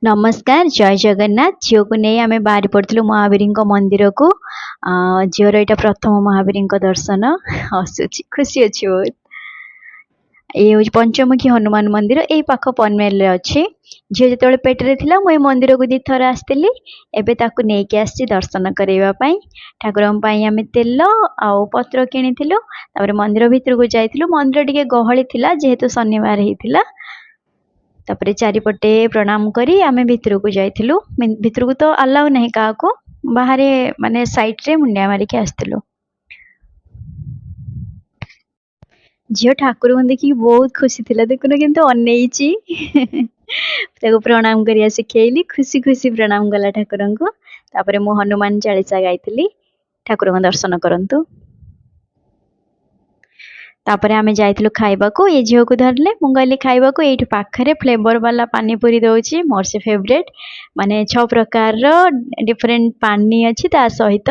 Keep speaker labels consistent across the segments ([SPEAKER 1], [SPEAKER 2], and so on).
[SPEAKER 1] नमस्कार जय जगन्नाथ झील को नहीं आम बाहरी पड़ू महावीर मंदिर को झीर यहाँ प्रथम महावीर दर्शन हसुची खुशी अच्छी बहुत ये हूँ पंचमुखी हनुमान मंदिर यही पाख पनमेल अच्छी झील जो पेटे था मुझे मंदिर को दी थर आसती एवं ताकू नहीं आसी दर्शन करने ठाकुर आम तेल आउ पत्र किनी मंदिर भितर को जाइलु मंदिर टे गहली थी जेहेतु शनिवार होता तापर चारिपटे प्रणाम करी आमे भितर को जाइलु भितर को तो अलाउ नहीं क्या बाहर माने साइट रे मुंडिया मारिक आसलु झील ठाकुर को देखिए बहुत खुशी थी देखुन किंतु अनईची प्रणाम करिया शिखेली खुशी खुशी प्रणाम कला ठाकुर को तापर मु हनुमान चालीसा गाई ठाकुर को दर्शन करंतु तापर आमे जाइलु खाइबा को ये झील को धरले मुझे खाइबा को ये पाखे फ्लेवर वाला पानी पूरी दौर मोर से फेवरेट माने 6 प्रकार डिफरेंट पानी अच्छी ता सहित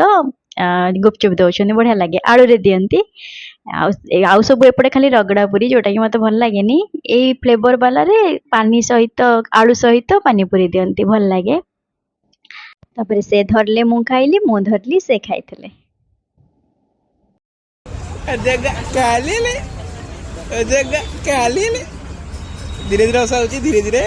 [SPEAKER 1] गुपचुप दौरान बढ़िया लगे आलू रे दियंती आउ सब एपटे खाली रगड़ा पूरी जोटा कि मते भल लगे नी ए फ्लेवर वाला रे पानी सहित आलू सहित पानी पूरी दियंती भल लगे तापर से धरले मु खाइली मु धरली से खाइथले
[SPEAKER 2] धीरे धीरे धीरे धीरे